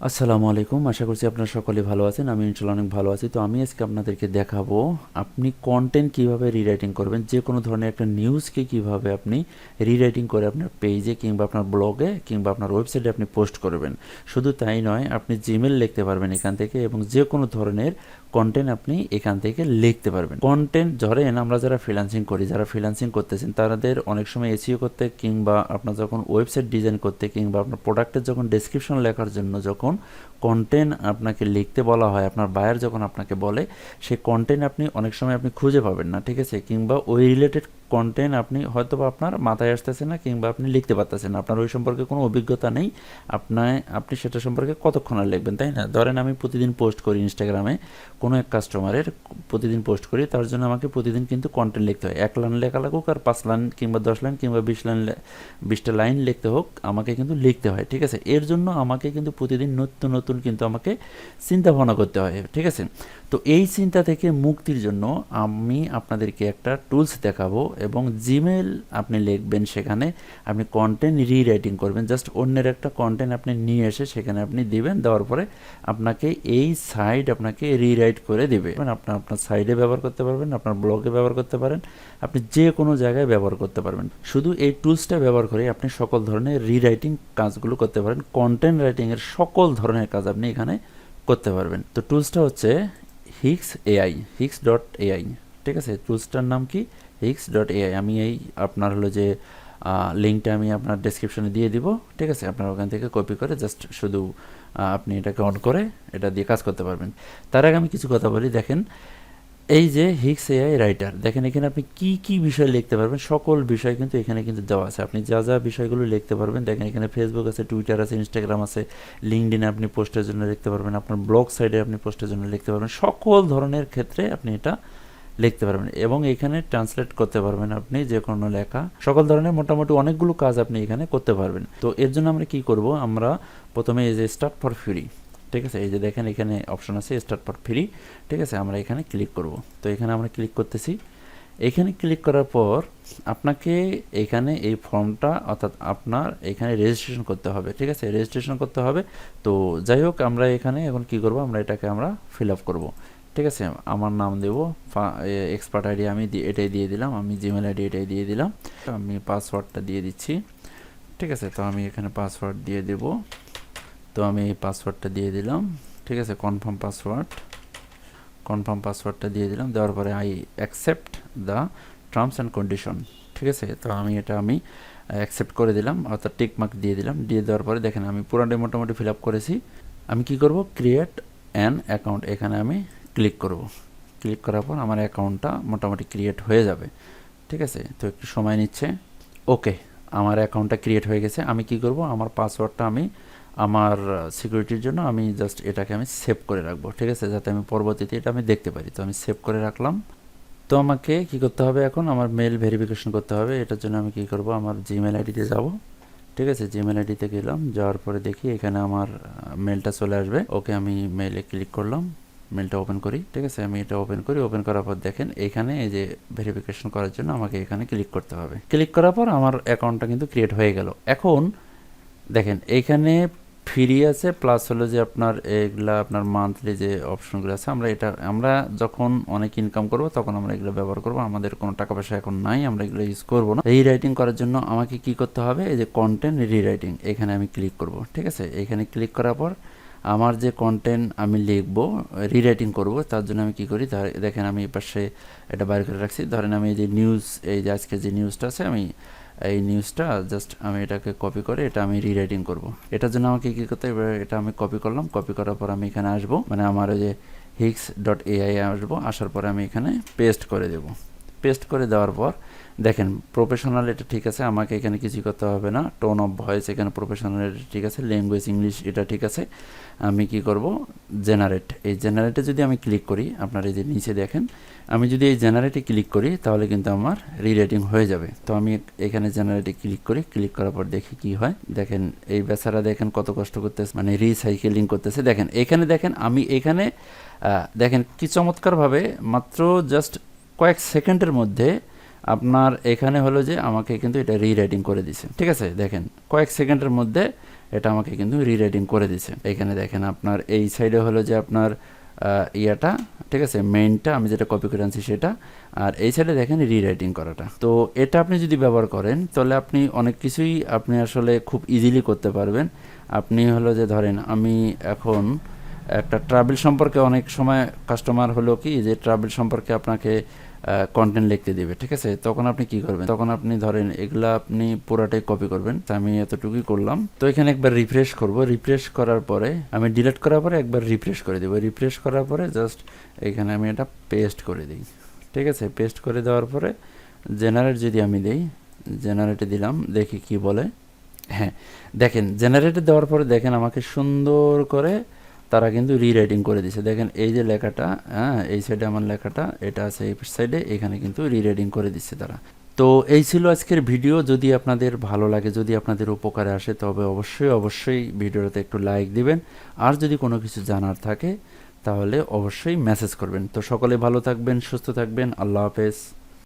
আসসালামু আলাইকুম, আশা করছি আপনারা সকলে ভালো আছেন। আমি ইনশাআল্লাহ অনেক ভালো আছি। তো আমি আজকে আপনাদেরকে দেখাবো আপনি কন্টেন্ট কিভাবে রিরাইটিং করবেন, যে কোনো ধরনের একটা নিউজকে কিভাবে আপনি রিরাইটিং করে আপনার পেজে কিংবা আপনার ব্লগে কিংবা আপনার ওয়েবসাইটে আপনি পোস্ট করবেন। শুধু তাই নয়, আপনি জিমেল লিখতে পারবেন এখান থেকে এবং যে কোনো ধরনের কন্টেন্ট আপনি এখান থেকে লিখতে পারবেন। কন্টেন্ট ধরেন আমরা যারা ফ্রিল্যান্সিং করি, যারা ফ্রিল্যান্সিং করতেছেন তাদের অনেক সময় এসইও করতে কিংবা আপনার যখন ওয়েবসাইট ডিজাইন করতে কিংবা আপনার প্রোডাক্টের যখন ডেসক্রিপশন লেখার জন্য যখন কন্টেন্ট আপনাকে লিখতে বলা হয়, আপনার বায়ার যখন আপনাকে বলে, সেই কন্টেন্ট আপনি অনেক সময় আপনি খুঁজে পাবেন না, ঠিক আছে, কিংবা ওই রিলেটেড কন্টেন্ট আপনি হয়তো বা আপনার মাথায় আসতেছে না কিংবা আপনি লিখতে পারতেছেন না, আপনার ওই সম্পর্কে কোনো অভিজ্ঞতা নেই। আপনি সেটা সম্পর্কে কতক্ষণ আর লিখবেন, তাই না? ধরেন আমি প্রতিদিন পোস্ট করি ইনস্টাগ্রামে, কোনো এক কাস্টমারের প্রতিদিন পোস্ট করি, তার জন্য আমাকে প্রতিদিন কিন্তু কন্টেন্ট লিখতে হয়। 1 লাইন লেখা লাগুক আর 5 লাইন কিংবা 10 লাইন কিংবা 20 লাইন, 20টা লাইন লিখতে হোক, আমাকে কিন্তু লিখতে হয়, ঠিক আছে। এর জন্য আমাকে কিন্তু প্রতিদিন নতুন নতুন কিন্তু আমাকে চিন্তা ভাবনা করতে হয়, ঠিক আছে। তো এই চিন্তা থেকে মুক্তির জন্য আমি আপনাদেরকে একটা টুলস দেখাবো এবং জিমেল আপনি লিখবেন, সেখানে আপনি কন্টেন্ট রিরাইটিং করবেন। জাস্ট অন্যের একটা কন্টেন্ট আপনি নিয়ে এসে সেখানে আপনি দিবেন, দেওয়ার পরে আপনাকে এই সাইট আপনাকে রিরাইট করে দেবে। আপনার সাইডে ব্যবহার করতে পারবেন, আপনার ব্লগে ব্যবহার করতে পারেন, আপনি যে কোনো জায়গায় ব্যবহার করতে পারবেন। শুধু এই টুলসটা ব্যবহার করে আপনি সকল ধরনের রিরাইটিং কাজগুলো করতে পারেন। কন্টেন্ট রাইটিংয়ের সকল ধরনের কাজ আপনি এখানে করতে পারবেন। তো টুলসটা হচ্ছে হিক্স.এআই, ঠিক আছে। টুলসটার নাম কি? হিক্স.এআই। আমি এই আপনার হলো যে লিঙ্কটা আমি আপনার ডেসক্রিপশনে দিয়ে দিব, ঠিক আছে। আপনার ওখান থেকে কপি করে জাস্ট শুধু আপনি এটাকে অন করে এটা দিয়ে কাজ করতে পারবেন। তার আগে আমি কিছু কথা বলি। দেখেন, এই যে হিক্স এআই রাইটার, দেখেন এখানে আপনি কি কি বিষয় লিখতে পারবেন, সকল বিষয় কিন্তু এখানে কিন্তু দেওয়া আছে। আপনি যা যা বিষয়গুলো লিখতে পারবেন, দেখেন এখানে ফেসবুক আছে, টুইটার আছে, ইনস্টাগ্রাম আছে, লিঙ্কডিনে আপনি পোস্টের জন্য লিখতে পারবেন, আপনার ব্লগ সাইডে আপনি পোস্টের জন্য লিখতে পারবেন, সকল ধরনের ক্ষেত্রে আপনি এটা লিখতে পারবেন এবং এখানে ট্রান্সলেট করতে পারবেন আপনি যে কোনো লেখা, সকল ধরনের মোটামুটি অনেকগুলো কাজ আপনি এখানে করতে পারবেন। তো এর জন্য আমরা কি করব, আমরা প্রথমে এই যে স্টার্ট ফর ফ্রি, ঠিক আছে, এই যে দেখেন এখানে অপশন আছে স্টার্ট ফর ফ্রি, ঠিক আছে, আমরা এখানে ক্লিক করব। তো এখানে আমরা ক্লিক করতেছি। এখানে ক্লিক করার পর আপনাকে এখানে এই ফর্মটা, অর্থাৎ আপনার এখানে রেজিস্ট্রেশন করতে হবে, ঠিক আছে, রেজিস্ট্রেশন করতে হবে। তো যাই হোক, আমরা এখানে এখন কি করব, আমরা এটাকে আমরা ফিল আপ করবো, ঠিক আছে। আমার নাম দেবো, এক্সপার্ট আইডি আমি এটাই দিয়ে দিলাম, আমি জিমেল আইডি এটাই দিয়ে দিলাম, আমি পাসওয়ার্ডটা দিয়ে দিচ্ছি, ঠিক আছে। তো আমি এখানে পাসওয়ার্ড দিয়ে দেব, তো আমি এই পাসওয়ার্ডটা দিয়ে দিলাম, ঠিক আছে, কনফার্ম পাসওয়ার্ডটা দিয়ে দিলাম। দেওয়ার পরে I accept the terms and condition, ঠিক আছে। তো আমি অ্যাকসেপ্ট করে দিলাম, অর্থাৎ টিক মার্ক দিয়ে দিলাম। দিয়ে দেওয়ার পরে দেখেন আমি পুরাটাই মোটামুটি ফিল আপ করেছি। আমি কি করব, ক্রিয়েট অ্যান অ্যাকাউন্ট, এখানে আমি ক্লিক করব। ক্লিক করার পর আমার অ্যাকাউন্টটা মোটামুটি ক্রিয়েট হয়ে যাবে, ঠিক আছে। তো একটু সময় নিচ্ছে। ওকে, আমার অ্যাকাউন্টটা ক্রিয়েট হয়ে গেছে। আমি কি করব, আমার পাসওয়ার্ডটা আমি আমার সিকিউরিটির জন্য আমি জাস্ট এটাকে আমি সেভ করে রাখবো, ঠিক আছে, যাতে আমি পরবর্তীতে এটা আমি দেখতে পারি। তো আমি সেভ করে রাখলাম। তো আমাকে কি করতে হবে, এখন আমার মেল ভেরিফিকেশন করতে হবে। এটার জন্য আমি কি করব, আমার জিমেল আইডিতে যাব, ঠিক আছে। জিমেল আইডিতে গেলাম, যাওয়ার পরে দেখি এখানে আমার মেলটা চলে আসবে। ওকে, আমি মেলে ক্লিক করলাম, মেলটা ওপেন করি, ঠিক আছে। আমি এটা ওপেন করি। ওপেন করার পর দেখেন এখানে এই যে ভেরিফিকেশন করার জন্য আমাকে এখানে ক্লিক করতে হবে। ক্লিক করার পর আমার অ্যাকাউন্টটা কিন্তু ক্রিয়েট হয়ে গেল। এখন দেখেন এখানে ফ্রি আছে, প্লাস হলো যে আপনার এগুলা আপনার মান্থলি যে অপশনগুলো আছে, আমরা যখন অনেক ইনকাম করব তখন আমরা এগুলো ব্যবহার করব। আমাদের কোনো টাকা পয়সা এখন নাই, আমরা এগুলো ইউজ করব না। রিরাইটিং করার জন্য আমাকে কি করতে হবে, এই যে কন্টেন্ট রিরাইটিং, এখানে আমি ক্লিক করব, ঠিক আছে। এখানে ক্লিক করার পর আমার যে কন্টেন্ট আমি লিখবো, রিরাইটিং করব, তার জন্য আমি কি করি, দেখেন আমি এই পাশে এটা বাইর করে রাখছি। ধরেন আমি এই যে নিউজ, এই যে আজকে যে নিউজটা আছে, আমি এই নিউজটা জাস্ট আমি এটাকে কপি করে এটা আমি রিরাইটিং করব। এটার জন্য আমাকে কী করতে হবে, এটা আমি কপি করলাম। কপি করার পর আমি এখানে আসবো, মানে আমার ওই যে হিক্স.এআই আসবো। আসার পরে আমি এখানে পেস্ট করে দেব। পেস্ট করে দেওয়ার পর দেখেন প্রফেশনাল এটা ঠিক আছে, আমাকে এখানে কিছু করতে হবে না। টোন অফ ভয়েস এখানে প্রফেশনাল এটা ঠিক আছে, ল্যাঙ্গুয়েজ ইংলিশ এটা ঠিক আছে। আমি কি করব, জেনারেট, এই জেনারেটে যদি আমি ক্লিক করি, আপনার এই যে নিচে দেখেন, আমি যদি এই জেনারেটে ক্লিক করি তাহলে কিন্তু আমার রিরাইটিং হয়ে যাবে। তো আমি এখানে জেনারেটে ক্লিক করি। ক্লিক করার পর দেখি কি হয়। দেখেন এই বেচারা দেখেন কত কষ্ট করতেছে, মানে রিসাইকেলিং করতেছে। দেখেন এখানে দেখেন আমি এখানে দেখেন কি চমৎকারভাবে মাত্র জাস্ট কয়েক সেকেন্ডের মধ্যে আপনার এখানে হলো যে আমাকে কিন্তু এটা রিরাইটিং করে দিছে, ঠিক আছে। দেখেন কয়েক সেকেন্ডের মধ্যে এটা আমাকে কিন্তু রিরাইটিং করে দিছে। এখানে দেখেন আপনার এই সাইডে হলো যে আপনার ইয়াটা, ঠিক আছে, মেইনটা আমি যেটা কপি করে আনছি সেটা, আর এই সাইডে দেখেন রিরাইটিং করাটা। তো এটা আপনি যদি ব্যবহার করেন তাহলে আপনি অনেক কিছুই আপনি আসলে খুব ইজিলি করতে পারবেন। আপনি হলো যে ধরেন আমি এখন একটা ট্রাভেল সম্পর্কে, অনেক সময় কাস্টমার হলো কি যে ট্রাভেল সম্পর্কে আপনাকে কন্টেন্ট লিখতে দিবে, ঠিক আছে, তখন আপনি কি করবেন, তখন আপনি ধরেন এগুলা আপনি পুরাটাই কপি করবেন। আমি এতটুকুই করলাম। তো এখানে একবার রিফ্রেশ করব, রিফ্রেশ করার পরে আমি ডিলিট করার পরে একবার রিফ্রেশ করে দেবো, রিফ্রেশ করার পরে জাস্ট এখানে আমি এটা পেস্ট করে দিই, ঠিক আছে। পেস্ট করে দেওয়ার পরে জেনারেট যদি আমি দিই, জেনারেটে দিলাম, দেখি কি বলে। হ্যাঁ, দেখেন জেনারেটে দেওয়ার পরে দেখেন আমাকে সুন্দর করে তারা কিন্তু রিরাইটিং করে দিছে। দেখেন এই যে লেখাটা, হ্যাঁ, এই সাইডে আমার লেখাটা, এটা আছে এই সাইডে, এখানে কিন্তু রিরাইটিং করে দিচ্ছে তারা। তো এই ছিল আজকের ভিডিও। যদি আপনাদের ভালো লাগে, যদি আপনাদের উপকারে আসে, তবে অবশ্যই অবশ্যই ভিডিওটাতে একটু লাইক দিবেন। আর যদি কোনো কিছু জানার থাকে তাহলে অবশ্যই মেসেজ করবেন। তো সকলে ভালো থাকবেন, সুস্থ থাকবেন। আল্লাহ হাফেজ।